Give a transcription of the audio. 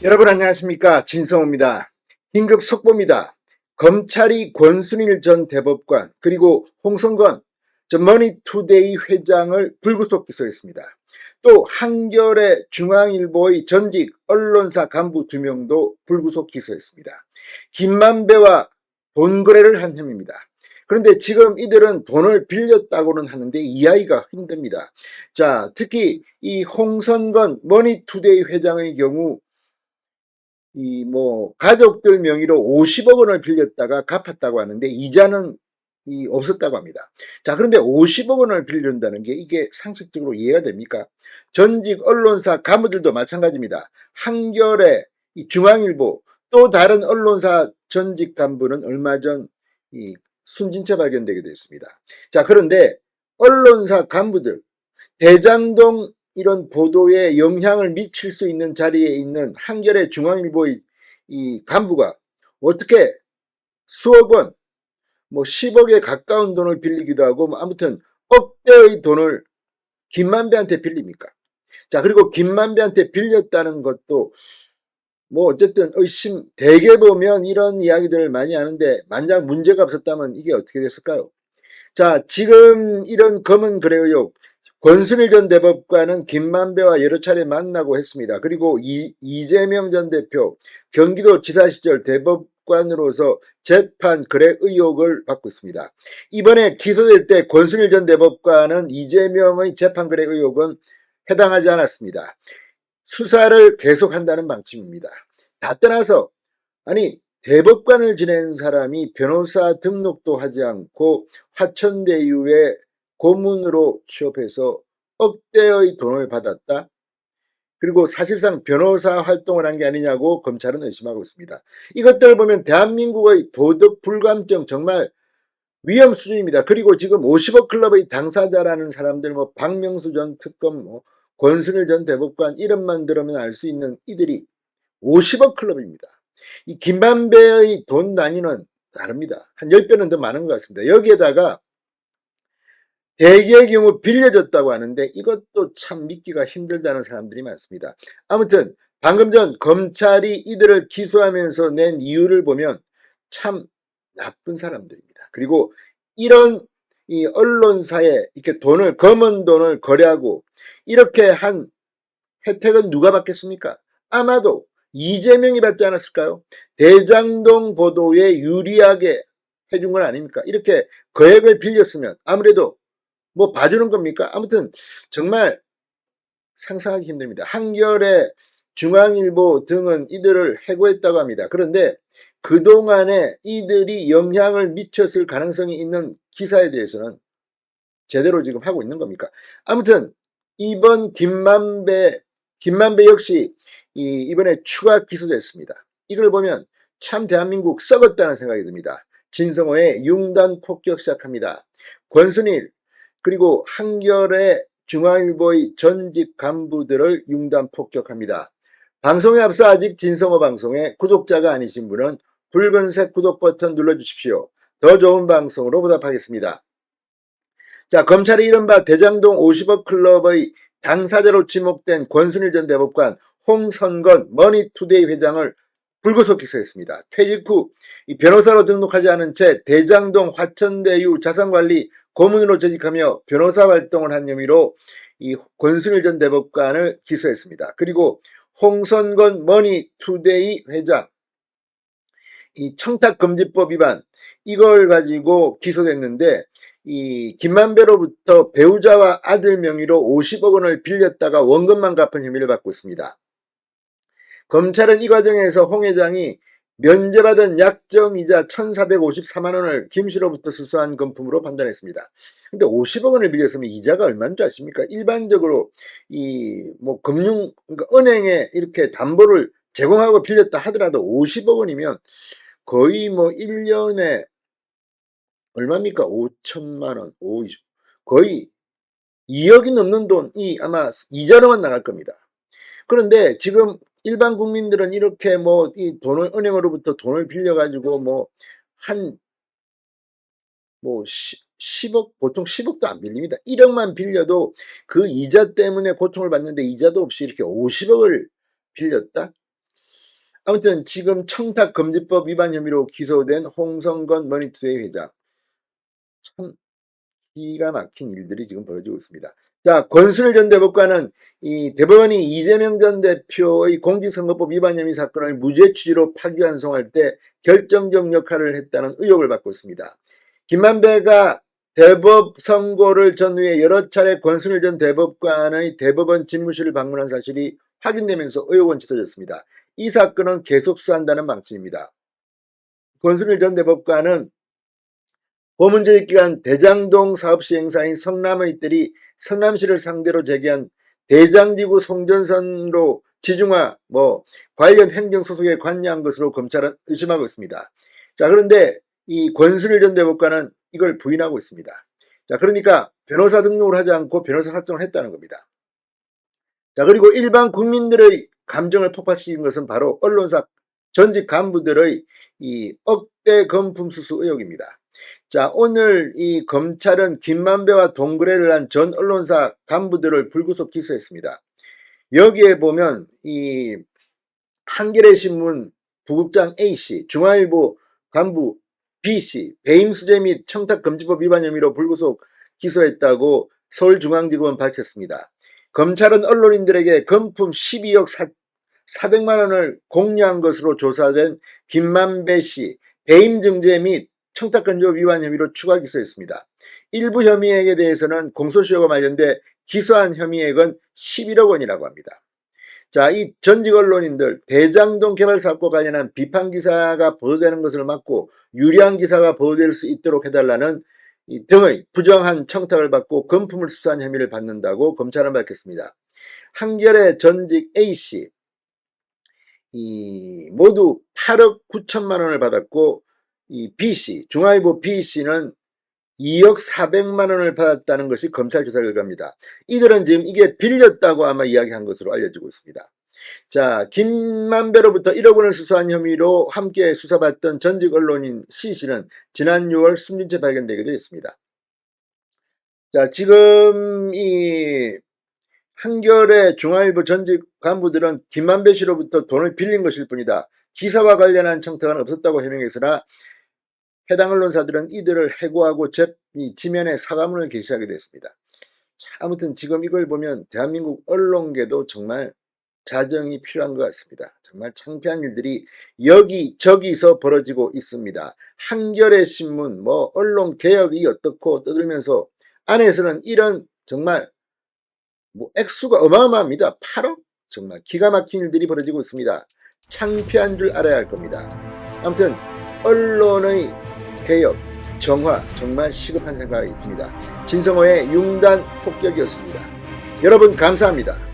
여러분 안녕하십니까, 진성호입니다. 긴급 속보입니다. 검찰이 권순일 전 대법관 그리고 홍성건 전 머니투데이 회장을 불구속 기소했습니다. 또 한겨레 중앙일보의 전직 언론사 간부 2명도 불구속 기소했습니다. 김만배와 돈 거래를 한 혐의입니다. 그런데 지금 이들은 돈을 빌렸다고는 하는데 이해하기가 힘듭니다. 자, 특히 이 홍성건 머니투데이 회장의 경우 가족들 명의로 50억 원을 빌렸다가 갚았다고 하는데 이자는 없었다고 합니다. 자, 그런데 50억 원을 빌린다는 게 이게 상식적으로 이해가 됩니까? 전직 언론사 간부들도 마찬가지입니다. 한겨레, 중앙일보, 또 다른 언론사 전직 간부는 얼마 전 숨진 채 발견되게 됐습니다. 자, 그런데 언론사 간부들, 대장동 이런 보도에 영향을 미칠 수 있는 자리에 있는 한겨레 중앙일보의 이 간부가 어떻게 수억 원, 10억에 가까운 돈을 빌리기도 하고, 아무튼 억대의 돈을 김만배한테 빌립니까? 자, 그리고 김만배한테 빌렸다는 것도 어쨌든 의심, 대개 보면 이런 이야기들을 많이 하는데 만약 문제가 없었다면 이게 어떻게 됐을까요? 자, 지금 이런 검은 거래 의혹, 권순일 전 대법관은 김만배와 여러 차례 만나고 했습니다. 그리고 이재명 전 대표, 경기도지사 시절 대법관으로서 재판 거래 의혹을 받고 있습니다. 이번에 기소될 때 권순일 전 대법관은 이재명의 재판 거래 의혹은 해당하지 않았습니다. 수사를 계속한다는 방침입니다. 다 떠나서 아니 대법관을 지낸 사람이 변호사 등록도 하지 않고 화천대유에 고문으로 취업해서 억대의 돈을 받았다. 그리고 사실상 변호사 활동을 한 게 아니냐고 검찰은 의심하고 있습니다. 이것들을 보면 대한민국의 도덕 불감증 정말 위험 수준입니다. 그리고 지금 50억 클럽의 당사자라는 사람들, 박명수 전 특검, 권순일 전 대법관 이름만 들으면 알 수 있는 이들이 50억 클럽입니다. 이 김만배의 돈 단위는 다릅니다. 한 10배는 더 많은 것 같습니다. 여기에다가 대개의 경우 빌려줬다고 하는데 이것도 참 믿기가 힘들다는 사람들이 많습니다. 아무튼 방금 전 검찰이 이들을 기소하면서 낸 이유를 보면 참 나쁜 사람들입니다. 그리고 이런 이 언론사에 이렇게 검은 돈을 거래하고 이렇게 한 혜택은 누가 받겠습니까? 아마도 이재명이 받지 않았을까요? 대장동 보도에 유리하게 해준 건 아닙니까? 이렇게 거액을 빌렸으면 아무래도 봐주는 겁니까? 아무튼 정말 상상하기 힘듭니다. 한겨레, 중앙일보 등은 이들을 해고했다고 합니다. 그런데 그동안에 이들이 영향을 미쳤을 가능성이 있는 기사에 대해서는 제대로 지금 하고 있는 겁니까? 아무튼 이번 김만배 역시 이번에 추가 기소됐습니다. 이걸 보면 참 대한민국 썩었다는 생각이 듭니다. 진성호의 융단 폭격 시작합니다. 권순일 그리고 한겨레 중앙일보의 전직 간부들을 융단 폭격합니다. 방송에 앞서 아직 진성호 방송에 구독자가 아니신 분은 붉은색 구독 버튼 눌러주십시오. 더 좋은 방송으로 보답하겠습니다. 자, 검찰이 이른바 대장동 50억 클럽의 당사자로 지목된 권순일 전 대법관, 홍성건 머니투데이 회장을 불구속 기소했습니다. 퇴직 후 변호사로 등록하지 않은 채 대장동 화천대유 자산관리 고문으로 재직하며 변호사 활동을 한 혐의로 이 권순일 전 대법관을 기소했습니다. 그리고 홍성건 머니투데이 회장 이 청탁금지법 위반 이걸 가지고 기소됐는데 이 김만배로부터 배우자와 아들 명의로 50억 원을 빌렸다가 원금만 갚은 혐의를 받고 있습니다. 검찰은 이 과정에서 홍 회장이 면제받은 약정이자 1,454만 원을 김 씨로부터 수수한 금품으로 판단했습니다. 근데 50억 원을 빌렸으면 이자가 얼마인 줄 아십니까? 일반적으로 그러니까 은행에 이렇게 담보를 제공하고 빌렸다 하더라도 50억 원이면 거의 1년에 얼마입니까? 5천만 원, 거의 2억이 넘는 돈이 아마 이자로만 나갈 겁니다. 그런데 지금 일반 국민들은 이렇게 이 돈을 은행으로부터 돈을 빌려가지고 한 10억, 보통 10억도 안 빌립니다. 1억만 빌려도 그 이자 때문에 고통을 받는데 이자도 없이 이렇게 50억을 빌렸다? 아무튼 지금 청탁금지법 위반 혐의로 기소된 홍성건 머니투데이 회장, 참 기가 막힌 일들이 지금 벌어지고 있습니다. 자, 권순일 전 대법관은 이 대법원이 이재명 전 대표의 공직선거법 위반 혐의 사건을 무죄 취지로 파기환송할 때 결정적 역할을 했다는 의혹을 받고 있습니다. 김만배가 대법 선고를 전후에 여러 차례 권순일 전 대법관의 대법원 집무실을 방문한 사실이 확인되면서 의혹은 짙어졌습니다. 이 사건은 계속 수사한다는 방침입니다. 권순일 전 대법관은 고문재직 기간 대장동 사업 시행사인 성남의 뜰이 성남시를 상대로 제기한 대장지구 송전선로 지중화 관련 행정소송에 관여한 것으로 검찰은 의심하고 있습니다. 자, 그런데 이 권순일 전 대법관은 이걸 부인하고 있습니다. 자, 그러니까 변호사 등록을 하지 않고 변호사 활동을 했다는 겁니다. 자, 그리고 일반 국민들의 감정을 폭발시킨 것은 바로 언론사 전직 간부들의 이 억대 금품 수수 의혹입니다. 자, 오늘 이 검찰은 김만배와 동거래를 한 전 언론사 간부들을 불구속 기소했습니다. 여기에 보면 이 한겨레신문 부국장 A씨, 중앙일보 간부 B씨, 배임수재 및 청탁금지법 위반 혐의로 불구속 기소했다고 서울중앙지검은 밝혔습니다. 검찰은 언론인들에게 금품 12억 400만 원을 공유한 것으로 조사된 김만배씨 배임증제 및 청탁금지법 위반 혐의로 추가 기소했습니다. 일부 혐의액에 대해서는 공소시효가 만료돼 기소한 혐의액은 11억 원이라고 합니다. 자, 이 전직 언론인들 대장동 개발 사업과 관련한 비판 기사가 보도되는 것을 막고 유리한 기사가 보도될 수 있도록 해달라는 등의 부정한 청탁을 받고 금품을 수수한 혐의를 받는다고 검찰은 밝혔습니다. 한겨레 전직 A씨 모두 8억 9천만 원을 받았고 이 B씨, 중앙일보 B씨는 2억 400만 원을 받았다는 것이 검찰 조사 결과입니다. 이들은 지금 이게 빌렸다고 아마 이야기한 것으로 알려지고 있습니다. 자, 김만배로부터 1억 원을 수수한 혐의로 함께 수사받던 전직 언론인 C씨는 지난 6월 숨진 채 발견되기도 했습니다. 자, 지금 이 한겨레 중앙일보 전직 간부들은 김만배 씨로부터 돈을 빌린 것일 뿐이다. 기사와 관련한 청탁은 없었다고 해명했으나 해당 언론사들은 이들을 해고하고 지면에 사과문을 게시하게 됐습니다. 아무튼 지금 이걸 보면 대한민국 언론계도 정말 자정이 필요한 것 같습니다. 정말 창피한 일들이 여기저기서 벌어지고 있습니다. 한겨레 신문, 언론 개혁이 어떻고 떠들면서 안에서는 이런 정말 액수가 어마어마합니다. 8억? 정말 기가 막힌 일들이 벌어지고 있습니다. 창피한 줄 알아야 할 겁니다. 아무튼 언론의 개혁, 정화 정말 시급한 생각이 듭니다. 진성호의 융단 폭격이었습니다. 여러분 감사합니다.